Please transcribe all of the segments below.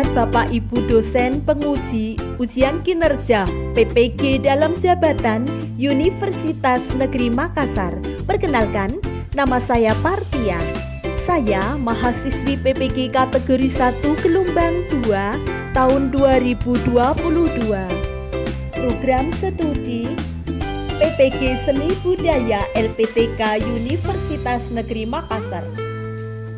Bapak Ibu dosen penguji ujian kinerja PPG dalam jabatan Universitas Negeri Makassar. Perkenalkan, nama saya Partia. Saya mahasiswi PPG kategori 1 gelombang 2 tahun 2022. Program studi PPG Seni Budaya LPTK Universitas Negeri Makassar.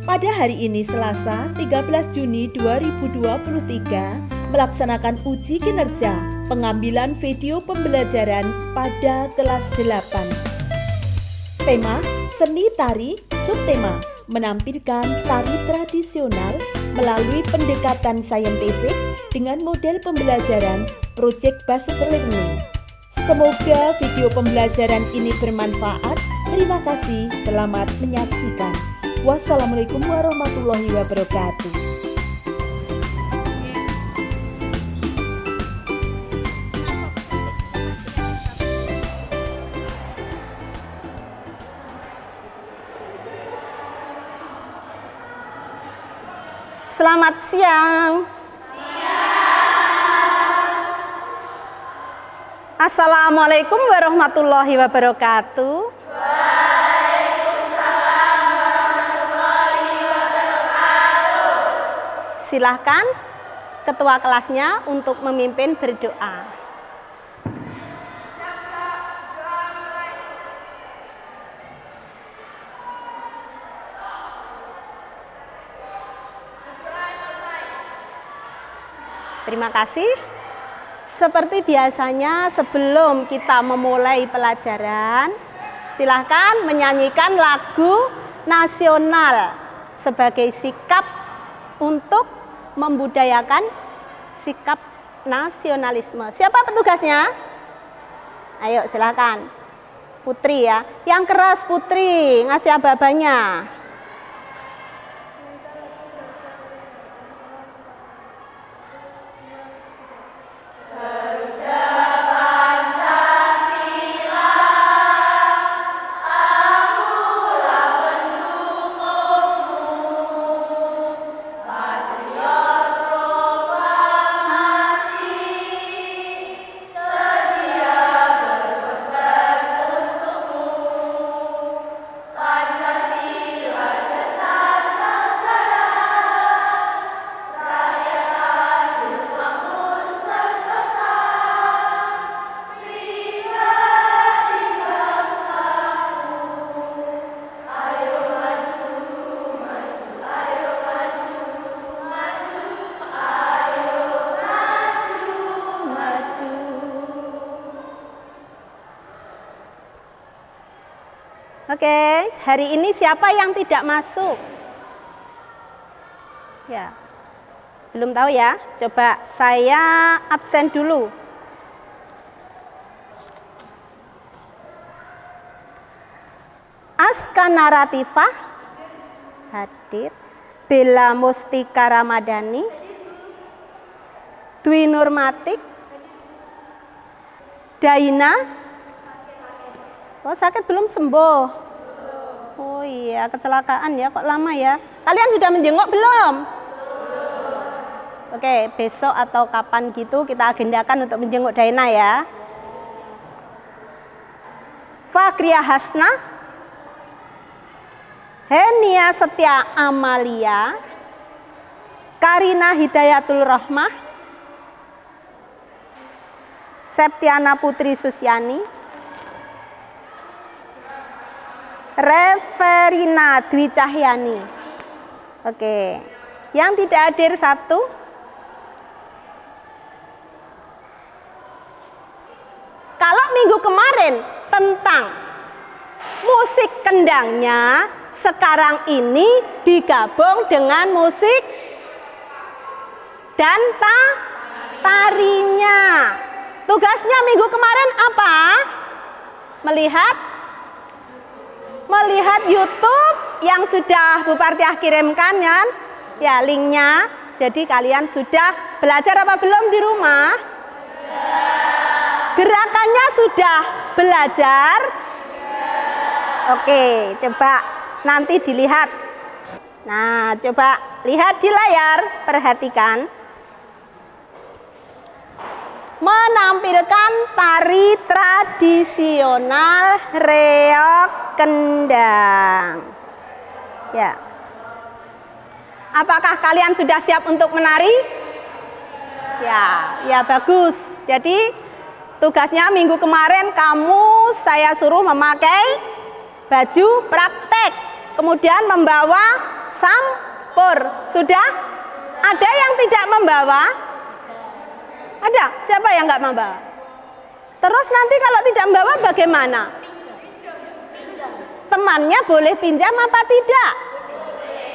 Pada hari ini Selasa 13 Juni 2023 melaksanakan uji kinerja pengambilan video pembelajaran pada kelas 8. Tema Seni Tari, subtema menampilkan tari tradisional melalui pendekatan saintifik dengan model pembelajaran Project Based Learning. Semoga video pembelajaran ini bermanfaat. Terima kasih, selamat menyaksikan. Wassalamualaikum warahmatullahi wabarakatuh. Selamat siang. Assalamualaikum warahmatullahi wabarakatuh. Silahkan ketua kelasnya untuk memimpin berdoa. Terima kasih. Seperti biasanya sebelum kita memulai pelajaran, silahkan menyanyikan lagu nasional sebagai sikap untuk membudayakan sikap nasionalisme. Siapa petugasnya? Ayo silakan. Putri ya. Yang keras Putri, ngasih aba-abanya. Oke, hari ini siapa yang tidak masuk? Ya, belum tahu ya. Coba saya absen dulu. Aska Naratifah hadir. Bella Mustika Ramadhani, Dwi Nurmatik, Daina. Oh, sakit belum sembuh. Oh iya, kecelakaan ya, kok lama ya. Kalian sudah menjenguk belum? Oke, besok atau kapan gitu kita agendakan untuk menjenguk Daina ya. Fakria Hasna, Henia Setia Amalia, Karina Hidayatul Rohmah, Septiana Putri Susiani, Reverina Dwi Cahyani. Oke, yang tidak hadir satu. Kalau minggu kemarin tentang musik kendangnya, sekarang ini digabung dengan musik dan tarinya. Tugasnya minggu kemarin apa? Melihat YouTube yang sudah Bu Partiah kirimkan kan? Ya, linknya. Jadi kalian sudah belajar apa belum di rumah? Gerakannya sudah belajar? Oke, coba nanti dilihat. Nah, coba lihat di layar, perhatikan. menampilkan tari tradisional reog kendang. Ya. Apakah kalian sudah siap untuk menari? Ya bagus. Jadi tugasnya minggu kemarin saya suruh memakai baju praktek, kemudian membawa sampur. Sudah? Ada yang tidak membawa? Ada? Siapa yang nggak membawa? Terus nanti kalau tidak membawa bagaimana? Temannya boleh pinjam apa tidak?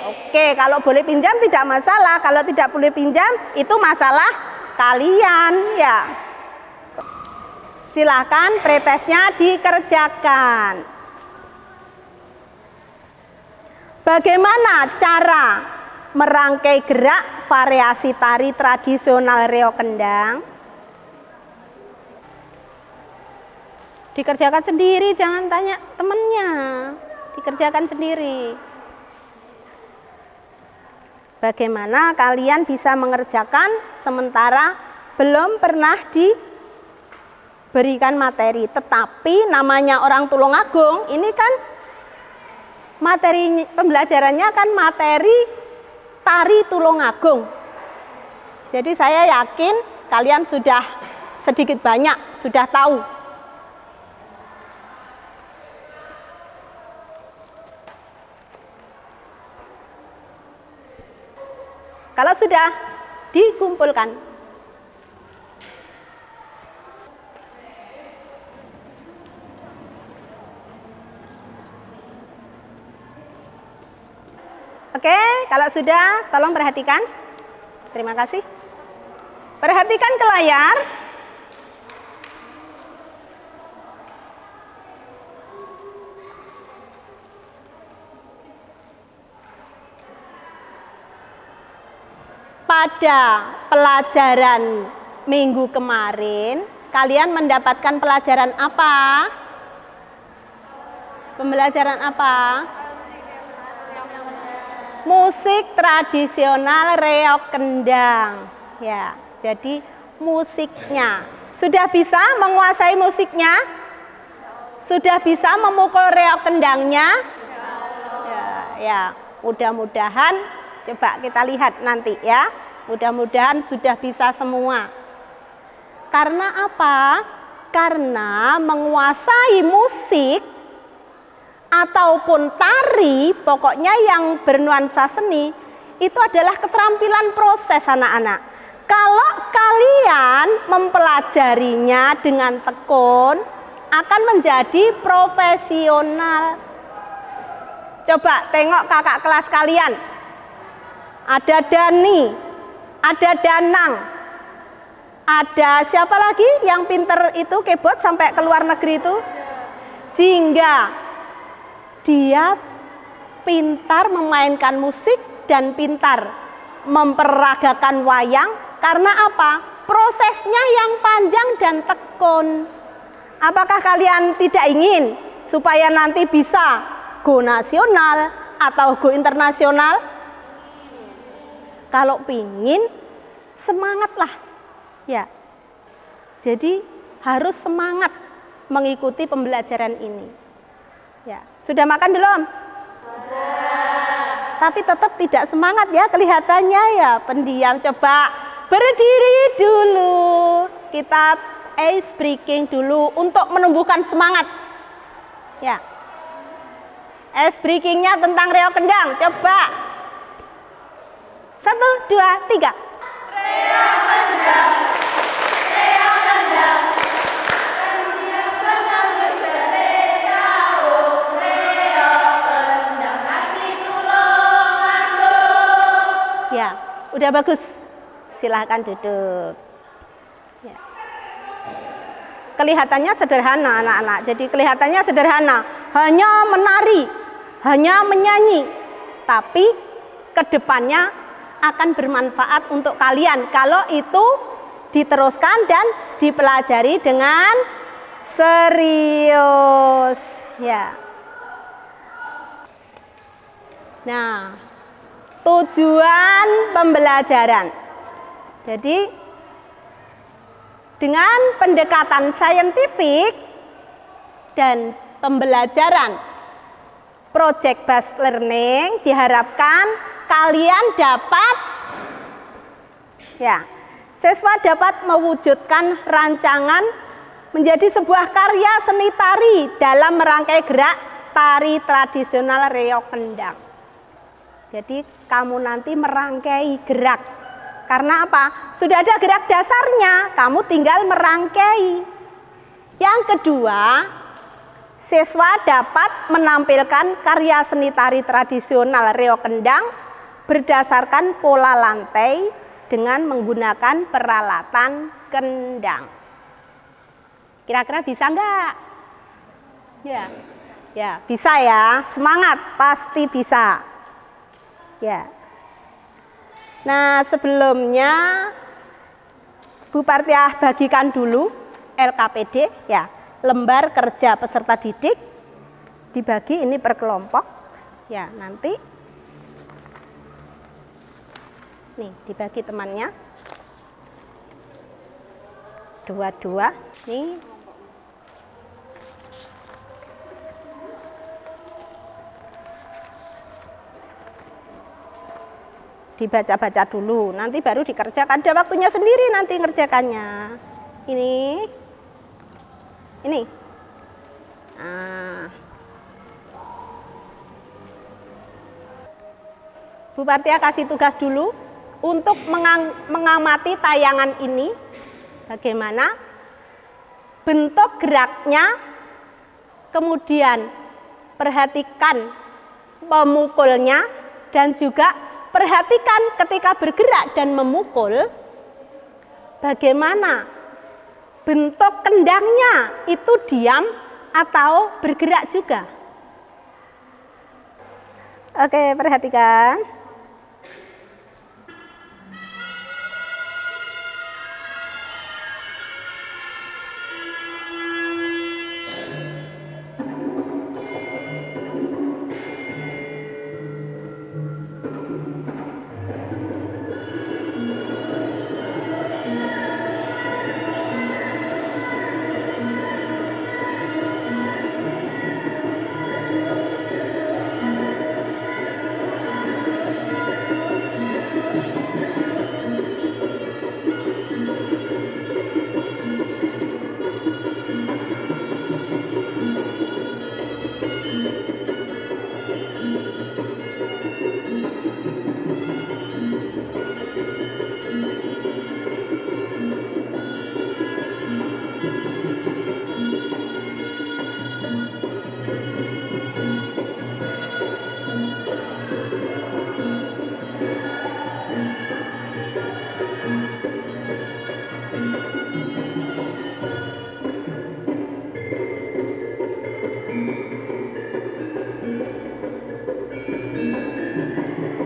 Oke, kalau boleh pinjam tidak masalah. Kalau tidak boleh pinjam itu masalah kalian ya. Silakan pretesnya dikerjakan. Bagaimana cara merangkai gerak variasi tari tradisional reog kendang? Dikerjakan sendiri, jangan tanya temennya. Dikerjakan sendiri. Bagaimana kalian bisa mengerjakan sementara belum pernah diberikan materi. Tetapi namanya orang Tulungagung, ini kan materi pembelajarannya kan materi tari Tulungagung. Jadi saya yakin kalian sudah sedikit banyak sudah tahu. Kalau sudah dikumpulkan, oke, kalau sudah tolong perhatikan. Terima kasih. Perhatikan ke layar. Pada pelajaran minggu kemarin, kalian mendapatkan pelajaran apa? Pembelajaran apa? Musik tradisional reog kendang. Ya, jadi musiknya. Sudah bisa menguasai musiknya? Sudah bisa memukul reog kendangnya? Ya, mudah-mudahan. Coba kita lihat nanti ya. Mudah-mudahan sudah bisa semua. Karena apa? Karena menguasai musik ataupun tari, pokoknya yang bernuansa seni, itu adalah keterampilan proses anak-anak. Kalau kalian mempelajarinya dengan tekun, akan menjadi profesional. Coba tengok kakak kelas kalian. Ada Dani, ada Danang, ada siapa lagi yang pinter itu keyboard sampai ke luar negeri itu? Jingga. Dia pintar memainkan musik dan pintar memperagakan wayang. Karena apa? Prosesnya yang panjang dan tekun. Apakah kalian tidak ingin supaya nanti bisa go nasional atau go internasional? Kalau pingin, semangatlah. Ya. Jadi harus semangat mengikuti pembelajaran ini. Ya, sudah makan belum? Sudah. Tapi tetap tidak semangat ya kelihatannya ya, pendiam. Coba berdiri dulu. Kita ice breaking dulu untuk menumbuhkan semangat. Ya. Ice breakingnya tentang reog kendang. Coba. 1, 2, 3. Reog kendang. Reog kendang. Ya, udah bagus. Silahkan duduk. Ya. Kelihatannya sederhana anak-anak. Jadi kelihatannya sederhana. Hanya menari, hanya menyanyi. Tapi kedepannya akan bermanfaat untuk kalian. Kalau itu diteruskan dan dipelajari dengan serius. Ya. Nah, tujuan pembelajaran. Jadi Dengan pendekatan saintifik dan pembelajaran project based learning diharapkan kalian dapat siswa dapat mewujudkan rancangan menjadi sebuah karya seni tari dalam merangkai gerak tari tradisional reog kendang. Jadi kamu nanti merangkai gerak. Karena apa? Sudah ada gerak dasarnya, kamu tinggal merangkai. Yang kedua, siswa dapat menampilkan karya seni tari tradisional reog kendang berdasarkan pola lantai dengan menggunakan peralatan kendang. Kira-kira bisa enggak? Ya, bisa ya. Semangat, pasti bisa. Ya. Nah, sebelumnya Bu Partiah bagikan dulu LKPD ya, lembar kerja peserta didik, dibagi ini per kelompok. Ya, nanti nih dibagi temannya. Dua-dua. Nih. Dibaca-baca dulu, nanti baru dikerjakan. Ada waktunya sendiri nanti ngerjakannya. Ini. Nah. Bu Partia kasih tugas dulu untuk mengamati tayangan ini. Bagaimana bentuk geraknya, kemudian perhatikan pemukulnya, dan juga perhatikan ketika bergerak dan memukul, bagaimana bentuk kendangnya itu diam atau bergerak juga. Oke, perhatikan.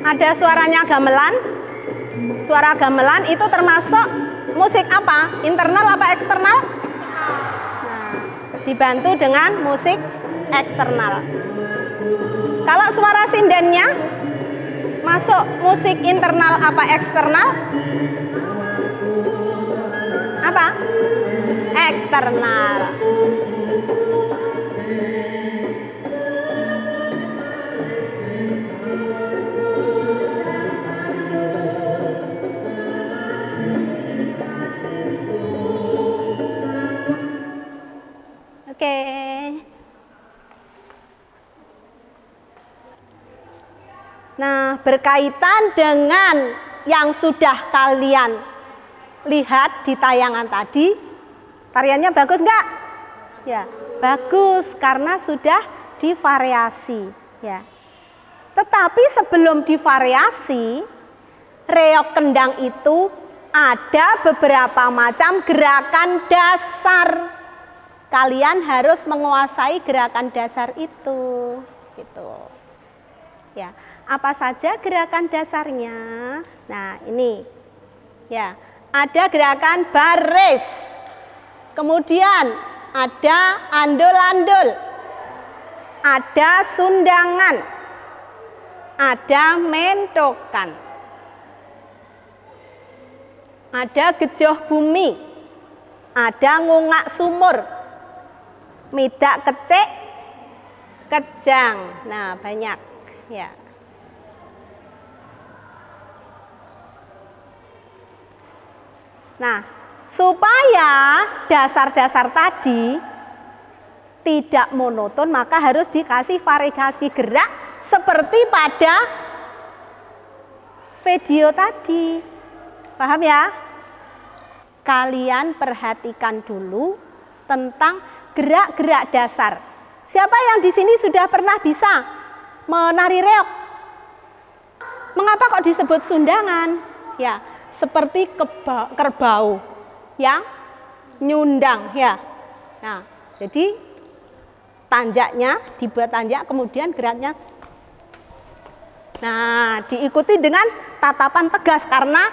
Ada suaranya gamelan. Suara gamelan itu termasuk musik apa? Internal apa eksternal? Nah, dibantu dengan musik eksternal. Kalau suara sindennya masuk musik internal apa eksternal? Apa? Eksternal. Oke. Nah, berkaitan dengan yang sudah kalian lihat di tayangan tadi, tariannya bagus nggak? Ya, bagus karena sudah divariasi. Ya. Tetapi sebelum divariasi, reog kendang itu ada beberapa macam gerakan dasar. Kalian harus menguasai gerakan dasar itu, gitu. Ya, apa saja gerakan dasarnya? Nah, ini. Ya, ada gerakan baris. Kemudian ada andul-andul. Ada sundangan. Ada mentokan. Ada gejoh bumi. ada ngungak sumur, midak kecik, kejang. Nah, banyak ya. Nah, supaya dasar-dasar tadi tidak monoton, maka harus dikasih variasi gerak seperti pada video tadi. Paham ya? Kalian perhatikan dulu tentang gerak-gerak dasar. Siapa yang di sini sudah pernah bisa menari reog? Mengapa kok disebut sundangan? Ya, seperti kerbau yang nyundang ya. Nah, jadi tanjaknya dibuat tanjak, kemudian geraknya. Nah, diikuti dengan tatapan tegas karena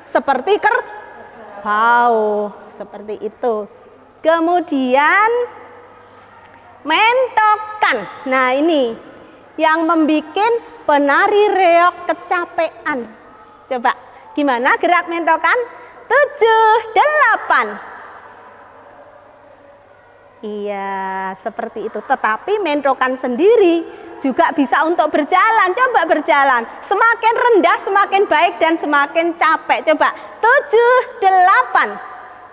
seperti kerbau, seperti itu. Kemudian mentokan. Nah, ini yang membuat penari reog kecapean. Coba, gimana gerak mentokan? 7, 8. Iya, seperti itu. Tetapi mentokan sendiri juga bisa untuk berjalan. Coba berjalan. Semakin rendah, semakin baik dan semakin capek. Coba, 7, 8.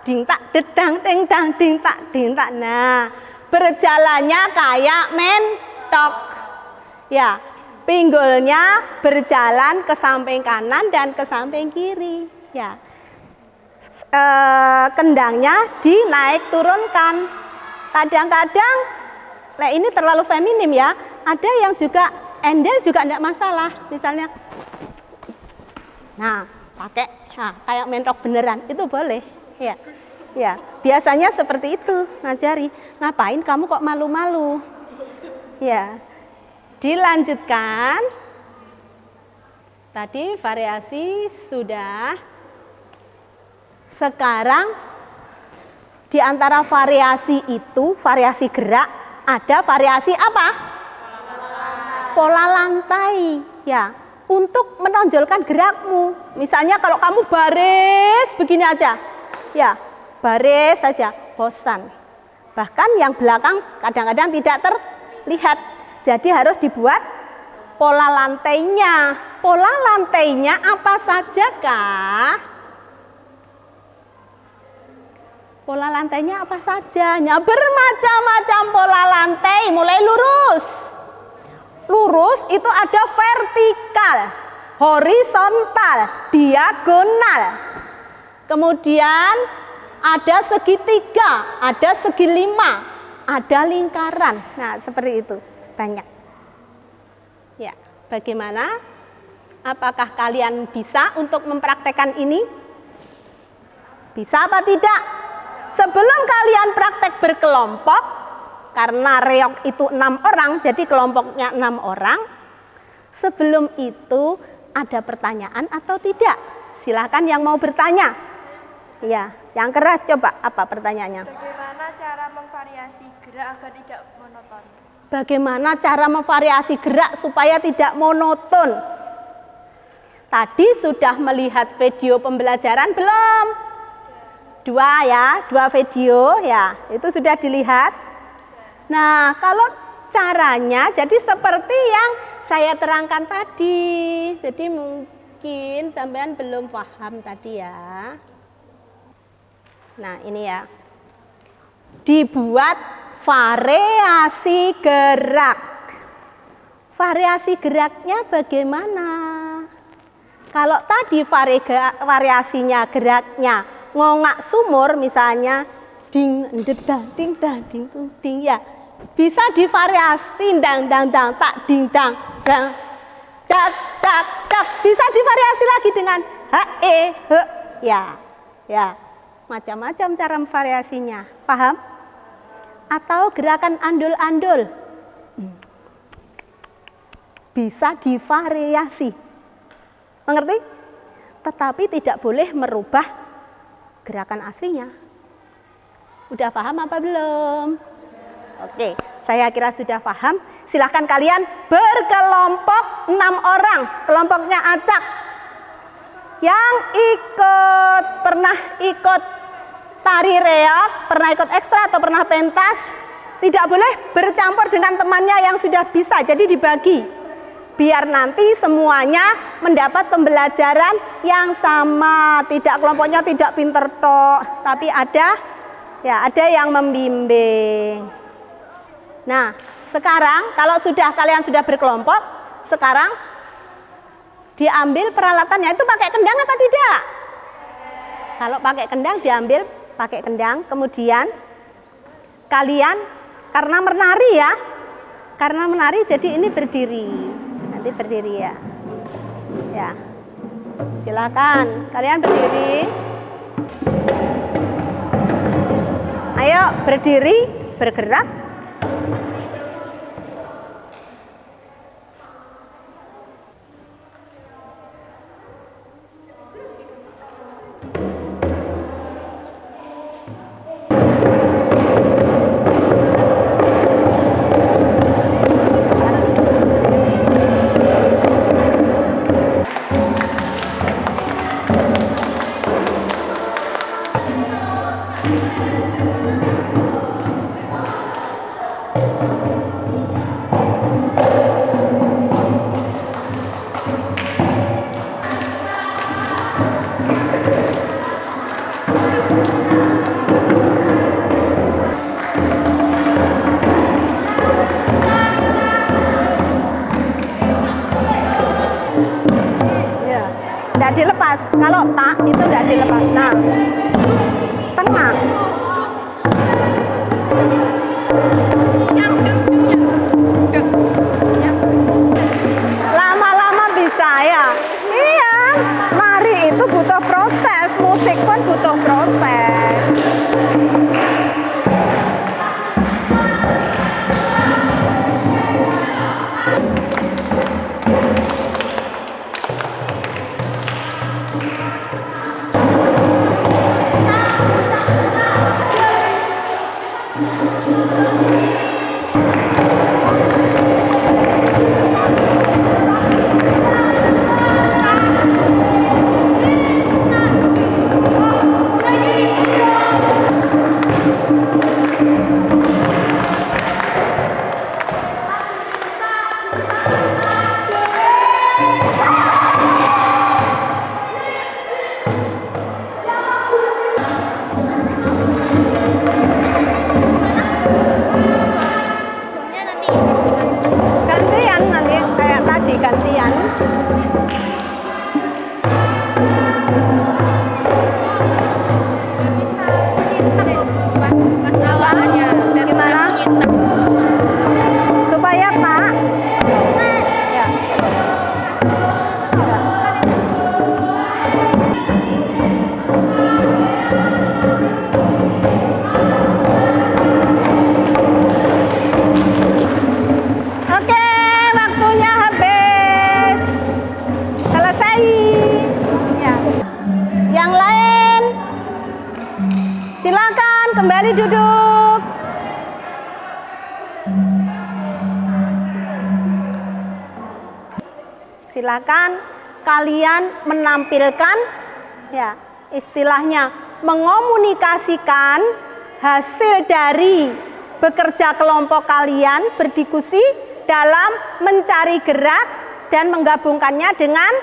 Ding tak, dedang, ding tang, ding tak, ding tak. Nah, berjalannya kayak mentok. Ya, pinggulnya berjalan ke samping kanan dan ke samping kiri. Ya, kendangnya dinaik turunkan. Kadang-kadang, nah ini terlalu feminim ya. Ada yang juga endel juga enggak masalah. Misalnya, nah pakai, nah, kayak mentok beneran itu boleh. Ya, ya. Biasanya seperti itu ngajari. Ngapain kamu kok malu-malu? Ya, dilanjutkan. Tadi variasi sudah. Sekarang di antara variasi itu, variasi gerak, ada variasi apa? Pola lantai. Ya, untuk menonjolkan gerakmu. Misalnya kalau kamu baris begini aja. Ya, baris saja, bosan. Bahkan yang belakang kadang-kadang tidak terlihat. Jadi harus dibuat pola lantainya. Pola lantainya apa saja kah? Pola lantainya apa saja? Bermacam-macam pola lantai, mulai lurus. Lurus itu ada vertikal, horizontal, diagonal. Kemudian ada segitiga, ada segi lima, ada lingkaran. Nah, seperti itu. Banyak. Ya, bagaimana? Apakah kalian bisa untuk mempraktekkan ini? Bisa apa tidak? Sebelum kalian praktek berkelompok, karena reog itu 6 orang, jadi kelompoknya 6 orang. Sebelum itu ada pertanyaan atau tidak? Silahkan yang mau bertanya. Ya, yang keras coba apa pertanyaannya? Bagaimana cara memvariasi gerak agar tidak monoton? Bagaimana cara memvariasi gerak supaya tidak monoton? Tadi sudah melihat video pembelajaran belum? 2 ya, 2 video ya, itu sudah dilihat. Nah, kalau caranya jadi seperti yang saya terangkan tadi. Jadi mungkin sampean belum paham tadi ya. Nah, ini ya. Dibuat variasi gerak. Variasi geraknya bagaimana? Kalau tadi variasinya geraknya ngongak sumur misalnya ding dedang ding dang ding tung ding ya, bisa divariasi dang dang dang tak ding dang dang dak dak dak, bisa divariasi lagi dengan he ya ya, macam-macam cara variasinya, paham? Atau gerakan andul-andul bisa divariasi, mengerti? Tetapi tidak boleh merubah gerakan aslinya. Udah paham apa belum? Oke, saya kira sudah paham. Silahkan kalian berkelompok 6 orang. Kelompoknya acak. Yang pernah ikut tari reog, pernah ikut ekstra atau pernah pentas, tidak boleh bercampur dengan temannya yang sudah bisa, jadi dibagi. Biar nanti semuanya mendapat pembelajaran yang sama, tidak kelompoknya tidak pinter tok, tapi ada yang membimbing. Nah, sekarang kalau kalian sudah berkelompok, sekarang diambil peralatannya itu pakai kendang apa tidak? Kalau pakai kendang diambil pakai kendang, kemudian kalian karena menari jadi ini berdiri. Nanti berdiri ya. Ya. Silakan kalian berdiri. Ayo berdiri, bergerak. Tidak dilepas, kalau tak itu tidak dilepas. Nah, tengah. Lama-lama bisa ya. Iya, lari itu butuh proses, musik pun butuh proses. Gantian nanti kayak tadi gantian. Pas awalnya Gimana? Supaya tak ya. Oke, waktunya habis. Selesai. Ya. Yang lain silakan kembali duduk. Silakan kalian menampilkan ya, istilahnya mengomunikasikan hasil dari bekerja kelompok kalian berdiskusi dalam mencari gerak dan menggabungkannya dengan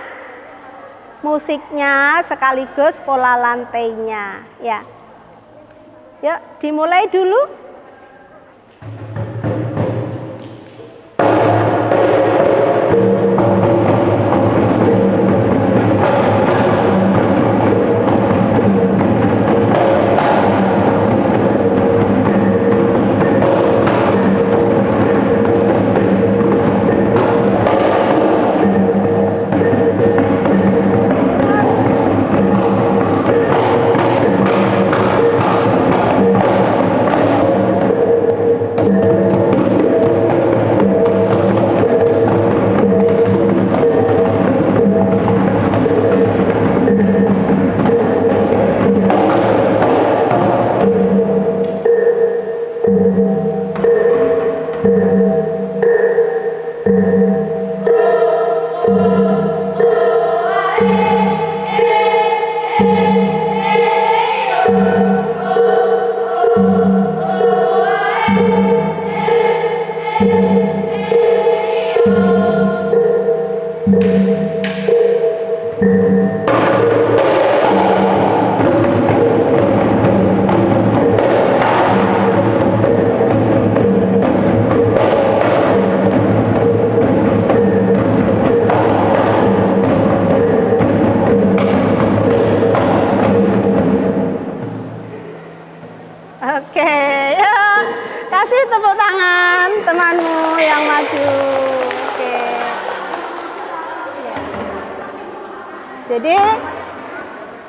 musiknya sekaligus pola lantainya ya. Yuk, dimulai dulu. tangan temanmu yang maju. Oke. Ya. Jadi,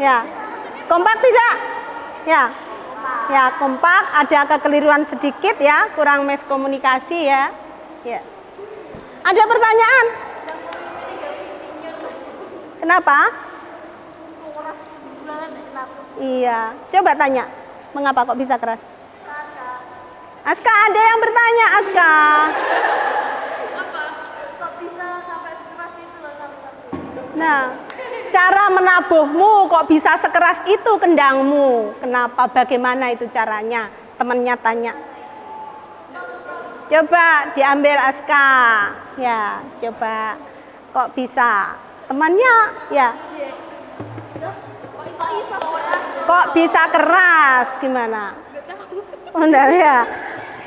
ya, kompak tidak? Ya. Ya, kompak, ada kekeliruan sedikit ya, kurang miskomunikasi ya. Ya. Ada pertanyaan? Kenapa? Iya, coba tanya. Mengapa kok bisa keras? Aska, ada yang bertanya, Aska. Kok bisa sampai sekeras itu loh? Nah, cara menabuhmu kok bisa sekeras itu kendangmu? Kenapa? Bagaimana itu caranya? Temannya tanya. Coba diambil Aska. Ya, coba. Kok bisa? Temannya, ya. Kok bisa keras? Gimana? Oh, enggak ya.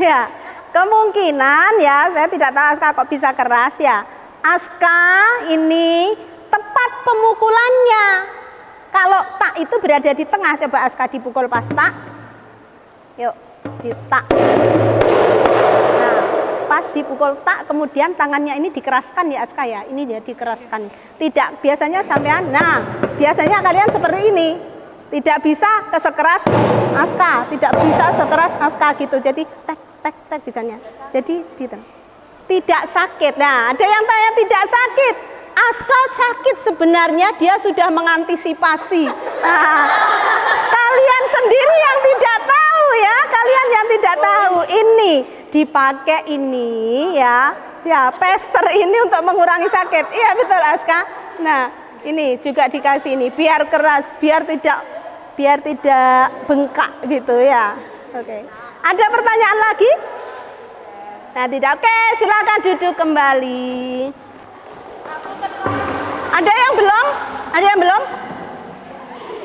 Ya. Kemungkinan ya, saya tidak tahu Aska kok bisa keras ya. Aska ini tepat pemukulannya. Kalau tak itu berada di tengah, coba Aska dipukul pas tak. Yuk, di tak. Nah, pas dipukul tak, kemudian tangannya ini dikeraskan ya Aska ya. Ini dia dikeraskan. Tidak, biasanya sampean. Nah, biasanya kalian seperti ini. Tidak bisa sekeras Aska, tidak bisa sekeras Aska gitu. Jadi tek bisanya. Jadi tidak sakit. Nah, ada yang tanya tidak sakit. Aska sakit sebenarnya, dia sudah mengantisipasi. Nah, kalian sendiri yang tidak tahu ya, kalian yang tidak tahu. Ini dipakai ini ya. Ya, pester ini untuk mengurangi sakit. Iya betul Aska. Nah, ini juga dikasih ini biar keras, biar tidak bengkak gitu ya. Oke. Ada pertanyaan lagi? Nah, tidak. Oke, silakan duduk kembali. Ada yang belum? Ada yang belum?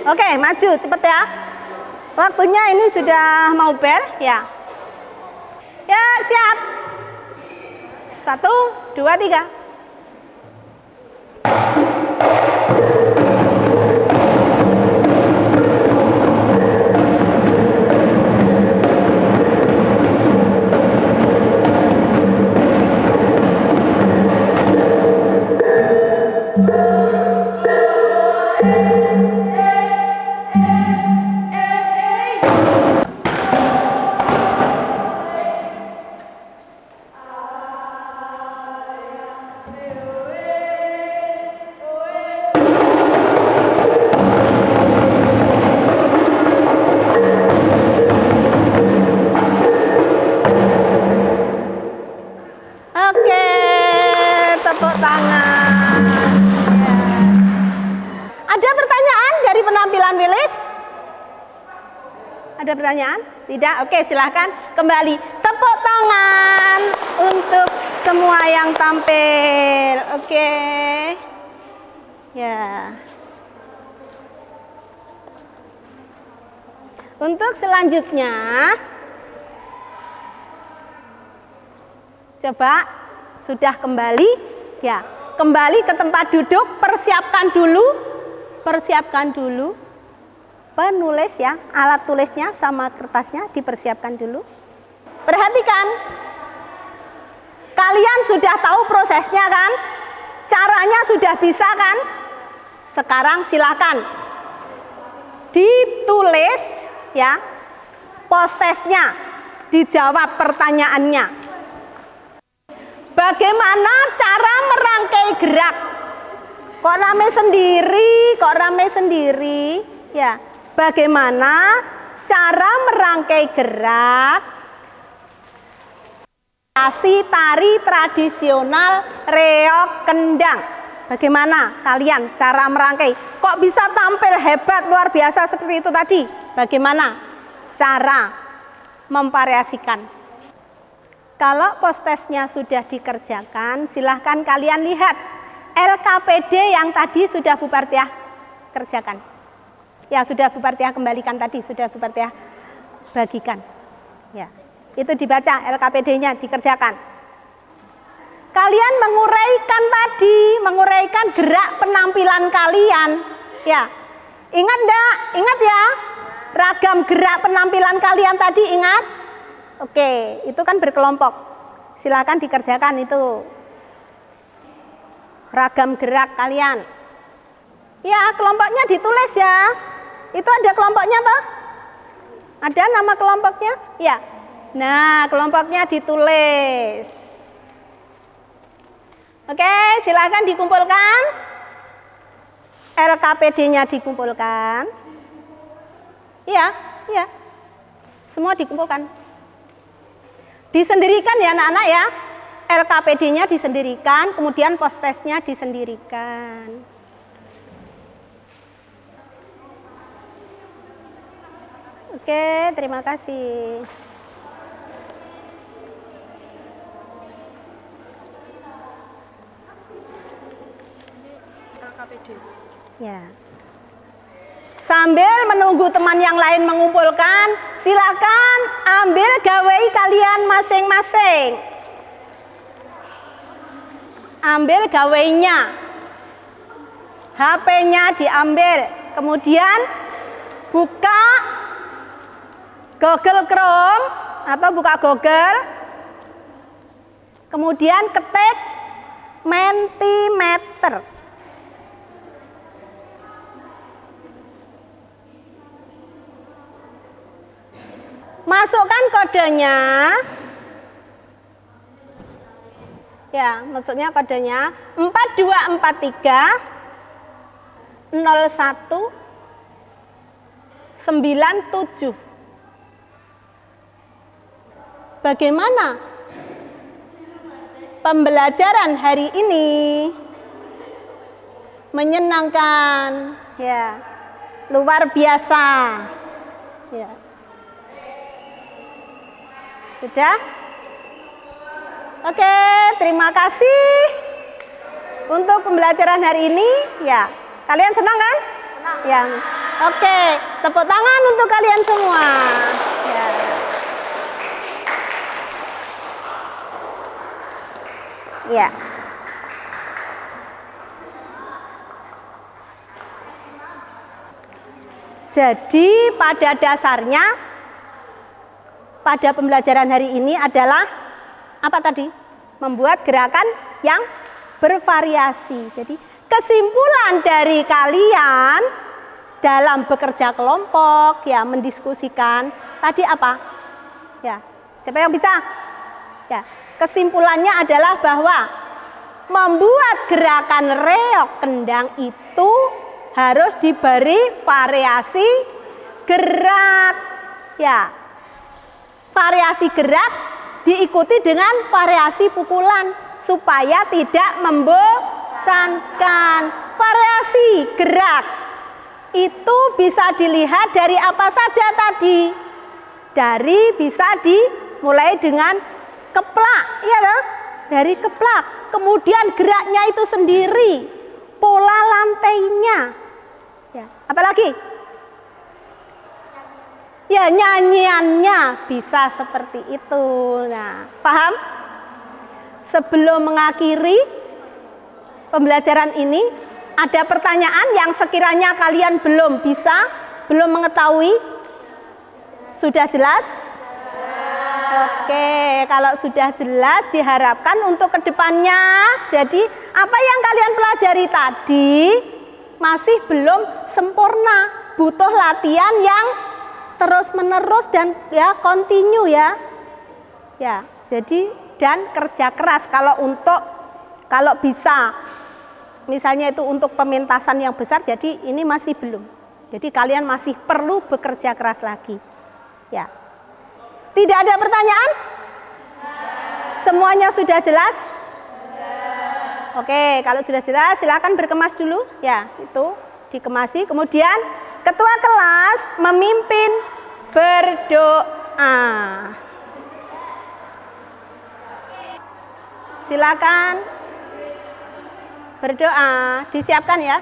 Oke, maju cepet ya. Waktunya ini sudah mau bel ya. Ya, siap. 1, 2, 3. Ada pertanyaan? Tidak? Oke, silahkan kembali. Tepuk tangan untuk semua yang tampil. Oke. Ya. Untuk selanjutnya, coba sudah kembali, ya. Kembali ke tempat duduk, persiapkan dulu. Penulis ya, alat tulisnya sama kertasnya dipersiapkan dulu. Perhatikan, kalian sudah tahu prosesnya kan? Caranya sudah bisa kan? Sekarang silakan ditulis ya, postesnya, dijawab pertanyaannya. Bagaimana cara merangkai gerak? Kok rame sendiri? Ya. Bagaimana cara merangkai gerak tari tradisional reog kendang? Bagaimana kalian cara merangkai? Kok bisa tampil hebat luar biasa seperti itu tadi? Bagaimana cara memvariasikan? Kalau postesnya sudah dikerjakan, silahkan kalian lihat LKPD yang tadi sudah Bu Partiah kerjakan. Ya, sudah Bu Partiah kembalikan tadi, sudah Bu Partiah bagikan. Ya, itu dibaca LKPD-nya, dikerjakan. Kalian menguraikan gerak penampilan kalian. Ya, ingat enggak? Ingat ya? Ragam gerak penampilan kalian tadi ingat? Oke, itu kan berkelompok. Silakan dikerjakan itu. Ragam gerak kalian. Ya, kelompoknya ditulis ya. Itu ada kelompoknya toh? Ada nama kelompoknya? Ya. Nah, kelompoknya ditulis. Oke, silakan dikumpulkan. LKPD-nya dikumpulkan. Iya, iya. Semua dikumpulkan. Disendirikan ya anak-anak ya. LKPD-nya disendirikan, kemudian post-testnya disendirikan. Oke, terima kasih. LKPD. Ya. Sambil menunggu teman yang lain mengumpulkan, silakan ambil gawai kalian masing-masing. Ambil gawainya. HP-nya diambil. Kemudian buka Google Chrome atau buka Google. Kemudian ketik Mentimeter. Masukkan kodenya. Ya, maksudnya kodenya 4243 01 97. Bagaimana pembelajaran hari ini? Menyenangkan, ya. Luar biasa. Ya. Sudah? Oke, terima kasih untuk pembelajaran hari ini. Ya, kalian senang kan? Senang. Ya. Oke, tepuk tangan untuk kalian semua. Ya. Ya. Jadi pada dasarnya pada pembelajaran hari ini adalah apa tadi? Membuat gerakan yang bervariasi. Jadi kesimpulan dari kalian dalam bekerja kelompok ya mendiskusikan tadi apa? Ya, siapa yang bisa? Ya, kesimpulannya adalah bahwa membuat gerakan reog kendang itu harus diberi variasi gerak. Ya. Variasi gerak diikuti dengan variasi pukulan supaya tidak membosankan. Variasi gerak itu bisa dilihat dari apa saja tadi. Dari bisa dimulai dengan keplak, ya loh. Dari keplak. Kemudian geraknya itu sendiri, pola lantainya. Ya, apalagi? Ya, nyanyiannya bisa seperti itu. Nah, paham? Sebelum mengakhiri pembelajaran ini, ada pertanyaan yang sekiranya kalian belum bisa, belum mengetahui? Sudah jelas? Oke, kalau sudah jelas diharapkan untuk kedepannya. Jadi, apa yang kalian pelajari tadi masih belum sempurna, butuh latihan yang terus menerus dan ya continue ya. Ya, jadi dan kerja keras kalau bisa misalnya itu untuk pementasan yang besar, jadi ini masih belum. Jadi kalian masih perlu bekerja keras lagi. Ya. Tidak ada pertanyaan? Semuanya sudah jelas? Oke, kalau sudah jelas silakan berkemas dulu. Ya, itu dikemasi. Kemudian ketua kelas memimpin berdoa. Silakan berdoa, disiapkan ya.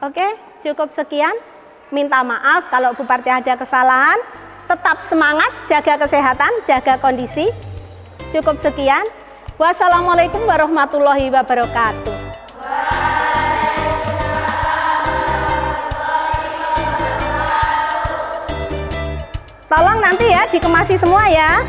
Oke, cukup sekian. Minta maaf kalau Bu Parti ada kesalahan. Tetap semangat, jaga kesehatan, jaga kondisi. Cukup sekian. Wassalamualaikum warahmatullahi wabarakatuh. Tolong nanti ya dikemasi semua ya.